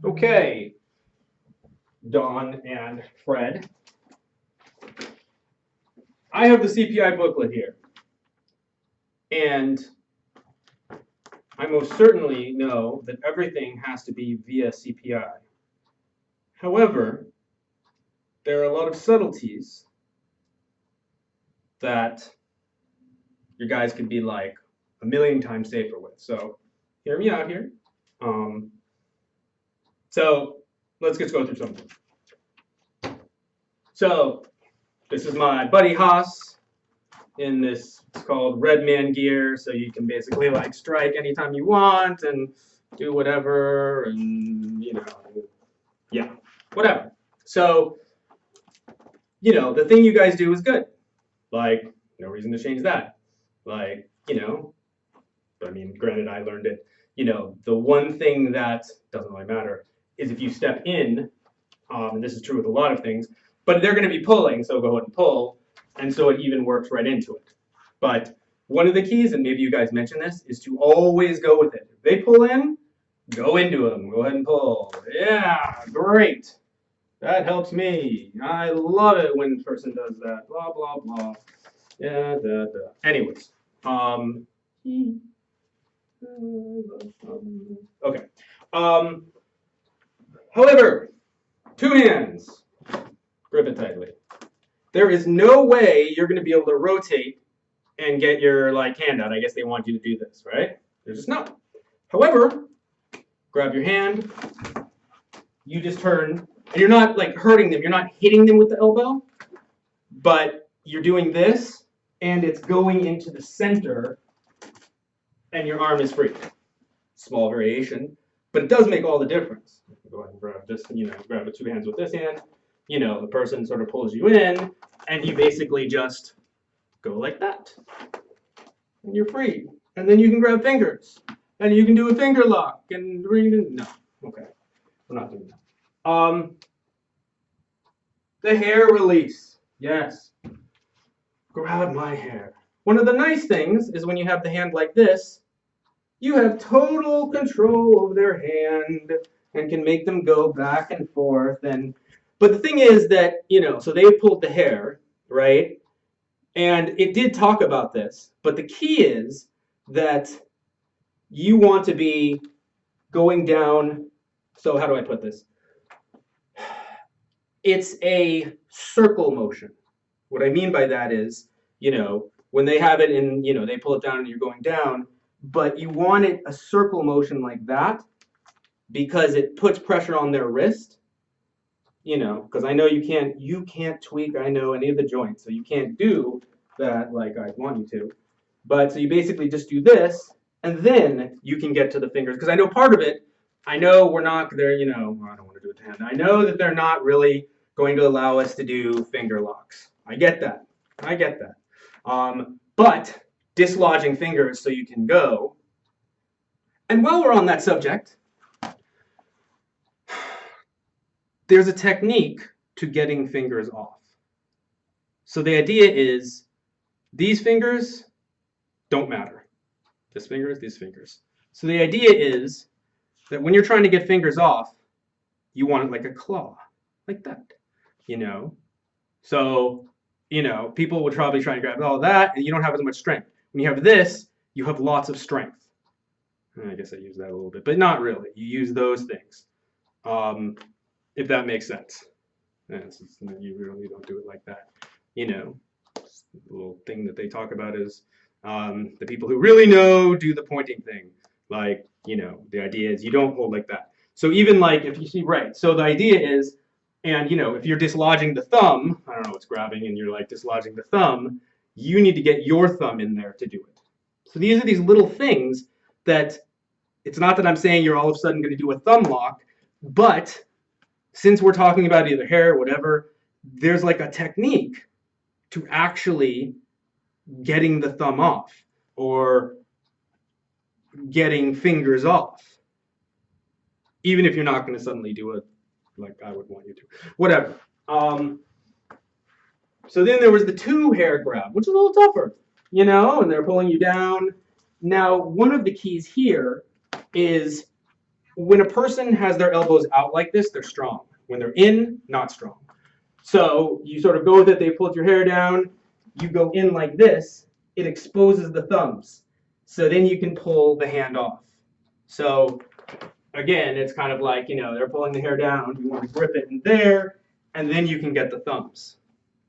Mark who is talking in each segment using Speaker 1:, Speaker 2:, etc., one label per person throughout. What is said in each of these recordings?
Speaker 1: Okay, Dawn and Fred. I have the CPI booklet here. And I most certainly know that everything has to be via CPI. However, there are a lot of subtleties that your guys could be like a million times safer with. So hear me out here. So let's just go through something. So this is my buddy Haas in this, it's called Red Man gear. So you can basically like strike anytime you want and do whatever, and you know, yeah, whatever. So, you know, the thing you guys do is good. Like, no reason to change that. Like, you know, I mean, granted, I learned it. You know, the one thing that doesn't really matter is if you step in, and this is true with a lot of things, but they're going to be pulling, so go ahead and pull, and so it even works right into it. But one of the keys, and maybe you guys mentioned this, is to always go with it. If they pull in, go into them. Go ahead and pull. Yeah, great. That helps me. I love it when a person does that. Blah, blah, blah. Yeah, da, da. Anyways. Okay. However, two hands. Grip it tightly. There is no way you're going to be able to rotate and get your like hand out. I guess they want you to do this, right? There's just not. However, grab your hand. You just turn, and you're not like hurting them. You're not hitting them with the elbow, but you're doing this, and it's going into the center, and your arm is free. Small variation, but it does make all the difference. Go ahead and grab this, you know, grab the two hands with this hand. You know, the person sort of pulls you in, and you basically just go like that. And you're free. And then you can grab fingers. And you can do a finger lock. And no, okay. We're not doing that. The hair release. Yes. Grab my hair. One of the nice things is when you have the hand like this, you have total control over their hand and can make them go back and forth. But the thing is that, you know, so they pulled the hair, right? And it did talk about this, but the key is that you want to be going down. So how do I put this? It's a circle motion. What I mean by that is, you know, when they have it in, you know, they pull it down and you're going down, but you want it a circle motion like that because it puts pressure on their wrist. You know, because I know you can't tweak, I know, any of the joints, so you can't do that like I want you to. But so you basically just do this, and then you can get to the fingers. Because I know part of it, I know we're not there, you know, I don't want to do it to hand. I know that they're not really going to allow us to do finger locks. I get that. I get that. But dislodging fingers so you can go. And while we're on that subject, there's a technique to getting fingers off. So the idea is these fingers don't matter. This finger, these fingers. So the idea is that when you're trying to get fingers off, you want it like a claw, like that, you know? So, you know, people would probably try and grab all that, and you don't have as much strength. When you have this, you have lots of strength. I guess I use that a little bit, but not really. You use those things. If that makes sense. You really don't do it like that. You know, the little thing that they talk about is the people who really know do the pointing thing. Like, you know, the idea is you don't hold like that. So even like if you see, right, so the idea is, and you know, if you're dislodging the thumb, I don't know what's grabbing, and you're like dislodging the thumb, you need to get your thumb in there to do it. So these are these little things that, it's not that I'm saying you're all of a sudden going to do a thumb lock, but since we're talking about either hair or whatever, there's like a technique to actually getting the thumb off or getting fingers off, even if you're not going to suddenly do it like I would want you to. Whatever. So then there was the two hair grab, which is a little tougher, you know, and they're pulling you down. Now, one of the keys here is when a person has their elbows out like this, they're strong. When they're in, not strong. So you sort of go with it, they pulled your hair down, you go in like this, it exposes the thumbs. So then you can pull the hand off. So again, it's kind of like, they're pulling the hair down, you want to grip it in there, and then you can get the thumbs.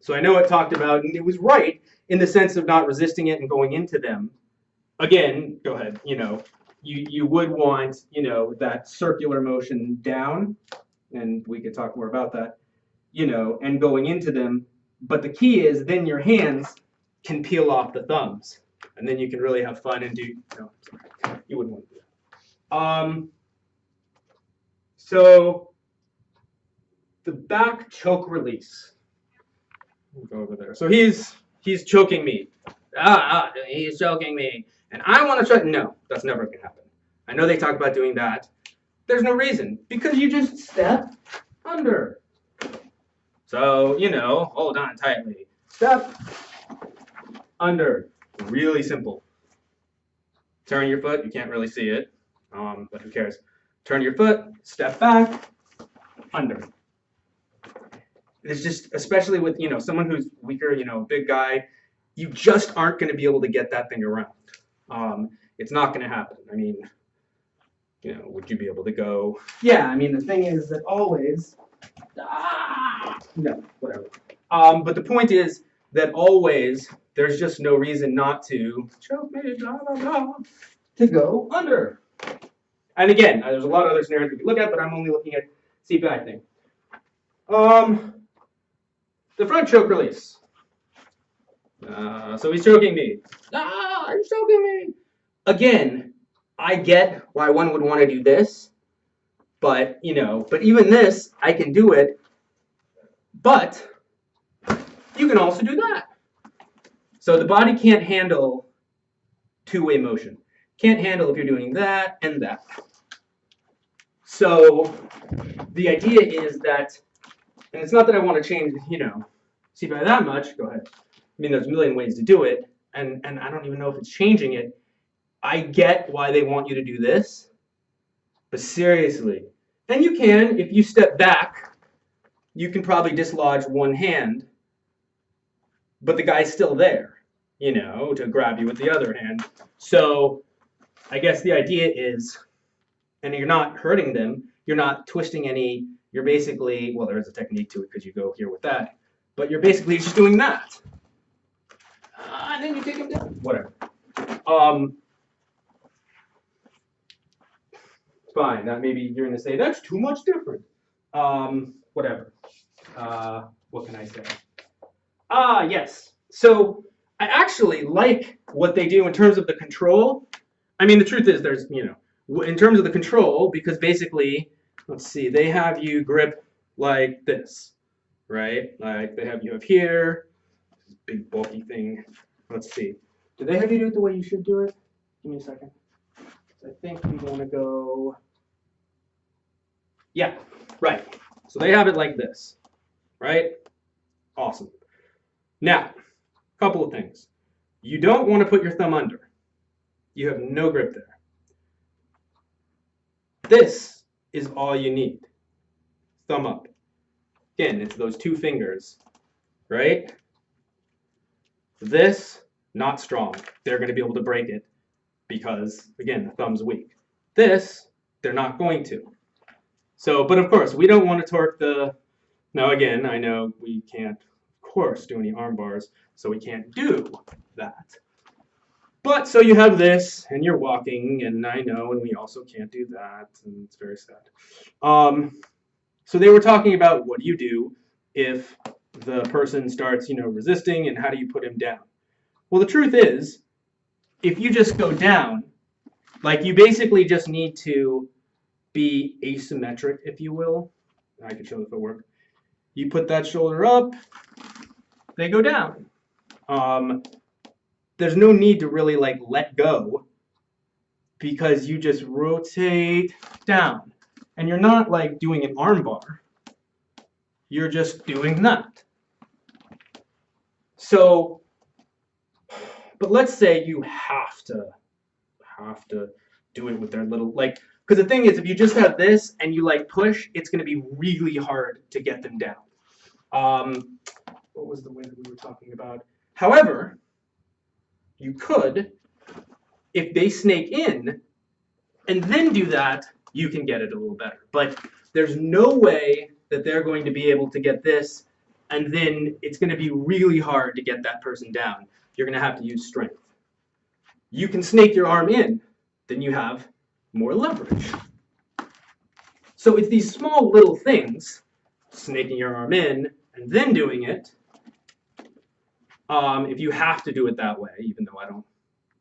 Speaker 1: So I know it talked about, and it was right in the sense of not resisting it and going into them. Again, go ahead, you would want, that circular motion down, and we could talk more about that, and going into them. But the key is then your hands can peel off the thumbs, and then you can really have fun and do, you wouldn't want to do that. So the back choke release. We'll go over there. So he's choking me. He's choking me. And I want to try. No, that's never going to happen. I know they talk about doing that. There's no reason. Because you just step under. So, hold on tightly. Step under. Really simple. Turn your foot. You can't really see it. But who cares? Turn your foot. Step back. Under. It's just, especially with, someone who's weaker, big guy, you just aren't going to be able to get that thing around. It's not going to happen. I mean, would you be able to go? Yeah, I mean, the thing is that always, no, whatever. But the point is that always, there's just no reason not to choke me, blah, blah, blah, to go under. And again, there's a lot of other scenarios we could look at, but I'm only looking at seat back thing. The front choke release. So he's choking me. He's choking me. Again, I get why one would want to do this, but but even this, I can do it. But you can also do that. So the body can't handle two-way motion. Can't handle if you're doing that and that. So the idea is that, and it's not that I want to change, CPI that much. Go ahead. I mean, there's a million ways to do it, and I don't even know if it's changing it. I get why they want you to do this, but seriously. And you can, if you step back, you can probably dislodge one hand, but the guy's still there, to grab you with the other hand. So I guess the idea is, and you're not hurting them, you're not twisting any, you're basically, well, there is a technique to it because you go here with that, but you're basically just doing that. And then you take him down. Whatever. Fine. That maybe you're going to say, that's too much different. Whatever. What can I say? Yes. So I actually like what they do in terms of the control. I mean, the truth is there's, in terms of the control, because basically, let's see, they have you grip like this, right? Like they have you up here, this big bulky thing. Let's see. Do they have you do it the way you should do it? Give me a second. I think we want to go. Yeah, right. So they have it like this, right? Awesome. Now, a couple of things. You don't want to put your thumb under. You have no grip there. This is all you need. Thumb up. Again, it's those two fingers, right? This, not strong. They're going to be able to break it because, again, the thumb's weak. This, they're not going to. So, but of course, we don't want to torque the... Now, again, I know we can't, of course, do any arm bars, so we can't do that. But, so you have this, and you're walking, and I know, and we also can't do that, and it's very sad. So they were talking about what do you do if the person starts, resisting, and how do you put him down? Well, the truth is, if you just go down, like you basically just need to be asymmetric, if you will. I can show the footwork. You put that shoulder up, they go down. There's no need to really let go because you just rotate down. And you're not doing an arm bar. You're just doing that. So, but let's say you have to do it with their little, Because the thing is, if you just have this and you like push, it's going to be really hard to get them down. What was the way that we were talking about? However, you could, if they snake in and then do that, you can get it a little better. But there's no way that they're going to be able to get this, and then it's going to be really hard to get that person down. You're going to have to use strength. You can snake your arm in, then you have more leverage. So it's these small little things, snaking your arm in and then doing it. If you have to do it that way, even though I don't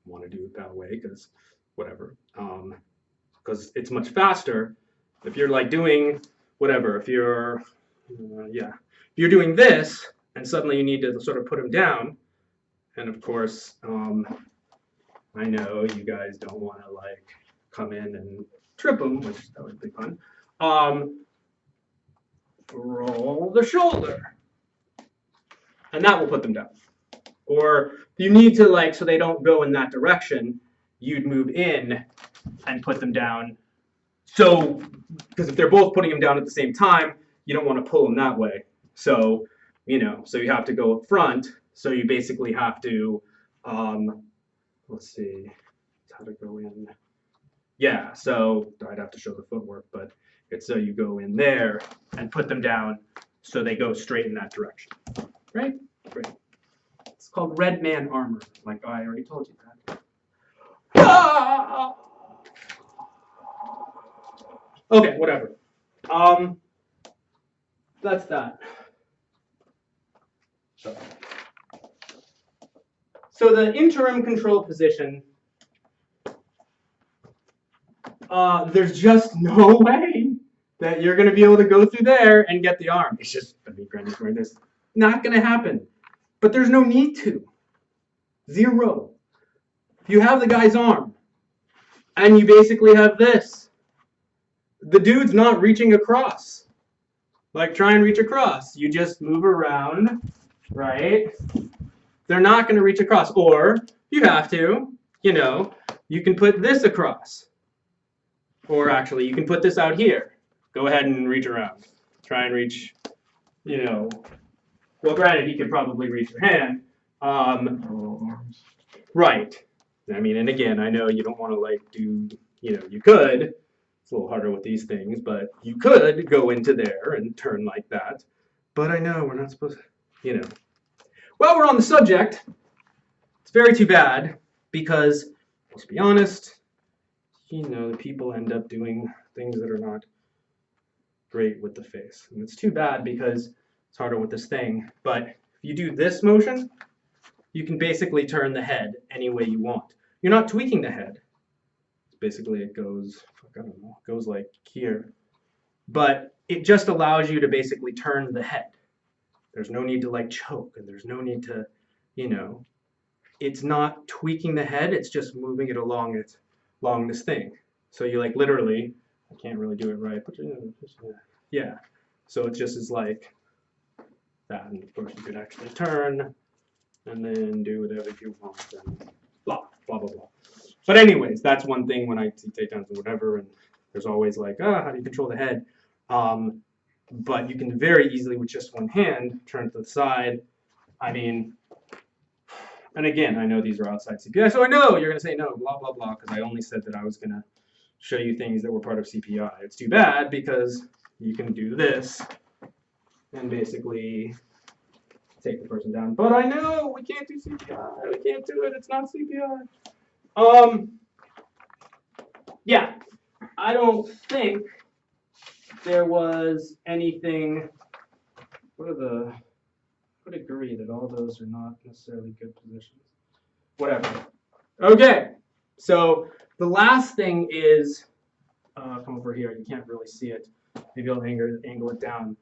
Speaker 1: want to do it that way, because whatever, because it's much faster. If you're like doing whatever, if you're doing this and suddenly you need to sort of put them down, and of course, I know you guys don't want to like come in and trip them, which that would be fun. Roll the shoulder, and that will put them down. Or you need to like, so they don't go in that direction, you'd move in and put them down. So, because if they're both putting them down at the same time, you don't want to pull them that way. So, so you have to go up front. So you basically have to, let's see, how to go in. Yeah, so I'd have to show the footwork, but it's so you go in there and put them down so they go straight in that direction. Right? Great. It's called Red Man armor, like I already told you that. Ah! Okay, whatever. That's that. So the interim control position, there's just no way that you're going to be able to go through there and get the arm. It's just, there's not going to happen. But there's no need to. Zero. If you have the guy's arm, and you basically have this, the dude's not reaching across. Like, try and reach across. You just move around, right? They're not going to reach across. Or, you have to, you can put this across. Or actually, you can put this out here. Go ahead and reach around. Try and reach, well, granted, he could probably reach your hand. Right. I mean, and again, I know you don't want to like do, you could. It's a little harder with these things, but you could go into there and turn like that. But I know we're not supposed to, While we're on the subject, it's very too bad because, let's be honest, the people end up doing things that are not great with the face. And it's too bad because it's harder with this thing. But if you do this motion, you can basically turn the head any way you want. You're not tweaking the head. Basically, it goes, I don't know, it goes like here. But it just allows you to basically turn the head. There's no need to like choke, and there's no need to, it's not tweaking the head, it's just moving it along this thing. So you like literally, I can't really do it right, but yeah. So it just is like that, and of course you could actually turn and then do whatever you want and blah, blah, blah, blah. But anyways, that's one thing when I see takedowns and whatever, and there's always like, how do you control the head? But you can very easily, with just one hand, turn to the side. I mean, and again, I know these are outside CPI, so I know you're going to say no, blah, blah, blah, because I only said that I was going to show you things that were part of CPI. It's too bad because you can do this and basically take the person down. But I know we can't do CPI. We can't do it. It's not CPI. Yeah, I don't think there was anything. Would agree that all those are not necessarily good positions. Whatever. Okay, so the last thing is, come over here. You can't really see it. Maybe I'll angle it down.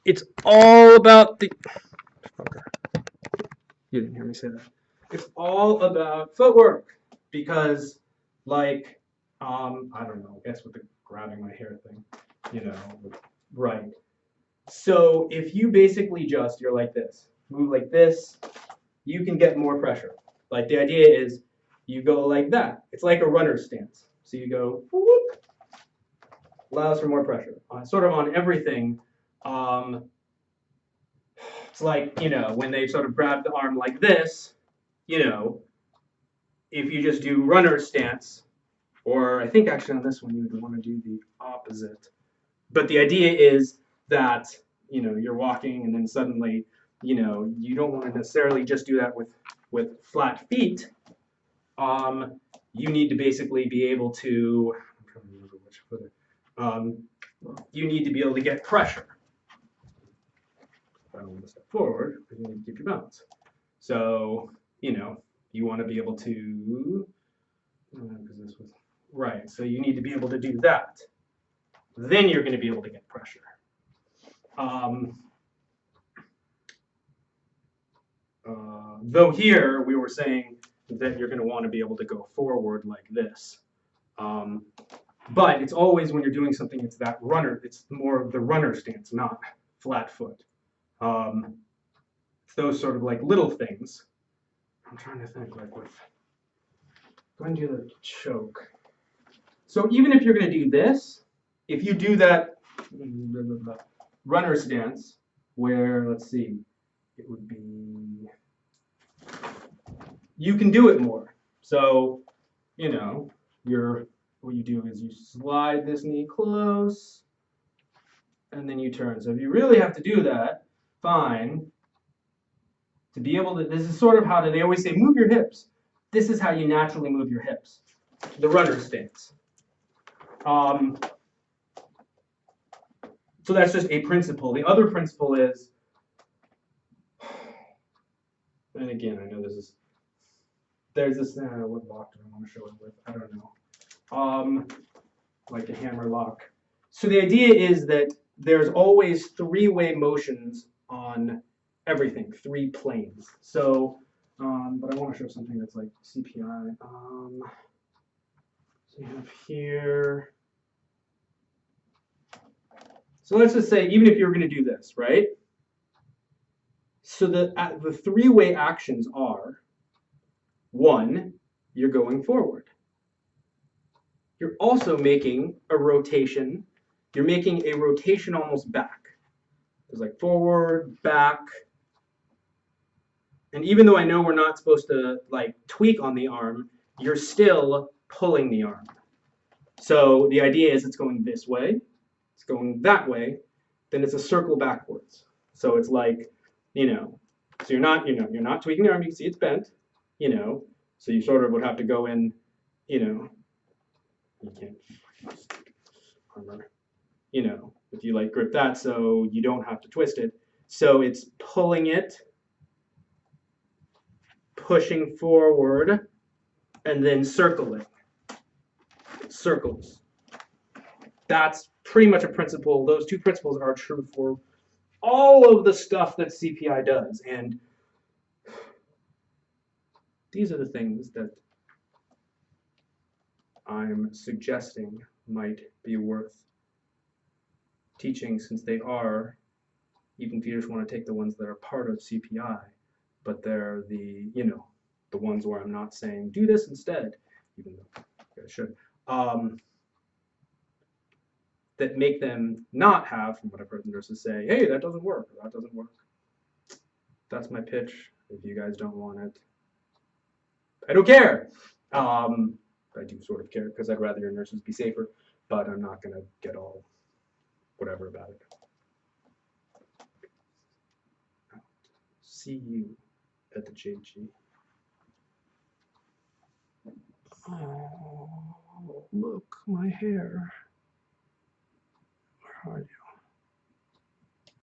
Speaker 1: It's all about the. You didn't hear me say that. It's all about footwork because, like, I don't know. I guess with the grabbing my hair thing, right. So if you basically you're like this, move like this, you can get more pressure. Like the idea is you go like that. It's like a runner's stance. So you go, whoop, allows for more pressure. Sort of on everything. It's like, when they sort of grab the arm like this, if you just do runner stance, or I think actually on this one you would want to do the opposite. But the idea is that, you're walking and then suddenly, you don't want to necessarily just do that with flat feet. You need to basically be able to, I'm trying to remember which foot, you need to be able to get pressure. I don't want to step forward because you need to keep your balance. So, you want to be able to, because this was, right, so you need to be able to do that. Then you're going to be able to get pressure. Though here we were saying that you're going to want to be able to go forward like this. But it's always when you're doing something, it's that runner, it's more of the runner stance, not flat foot. It's those sort of like little things. I'm trying to think like with, go ahead and do the choke. So even if you're going to do this, if you do that runner stance, where, let's see, it would be, you can do it more. So, what you do is you slide this knee close, and then you turn. So if you really have to do that, fine. To be able to, this is sort of how they always say, move your hips. This is how you naturally move your hips. The runner stance. So that's just a principle. The other principle is, and again, I know this is, there's this, what lock do I want to show it with? I don't know. Like a hammer lock. So the idea is that there's always three-way motions on everything, three planes. So, but I want to show something that's like CPI. So you have here. So let's just say, even if you're going to do this, right? So the three-way actions are, one, you're going forward. You're also making a rotation. You're making a rotation almost back. It's like forward, back. And even though I know we're not supposed to like tweak on the arm, you're still pulling the arm. So the idea is it's going this way, it's going that way, then it's a circle backwards. So it's like, so you're not tweaking the arm, you can see it's bent, so you sort of would have to go in, you can't armor, if you like grip that so you don't have to twist it. So it's pulling it, pushing forward, and then circling. Circles. That's pretty much a principle. Those two principles are true for all of the stuff that CPI does. And these are the things that I'm suggesting might be worth teaching, since they are, even if you just want to take the ones that are part of CPI, but they're the, the ones where I'm not saying do this instead, even though I should, that make them not have, from what I've heard the nurses say, hey, that doesn't work, or that doesn't work. That's my pitch. If you guys don't want it, I don't care. I do sort of care, because I'd rather your nurses be safer, but I'm not going to get all whatever about it. See you at the JG. Oh, look, my hair. Where are you?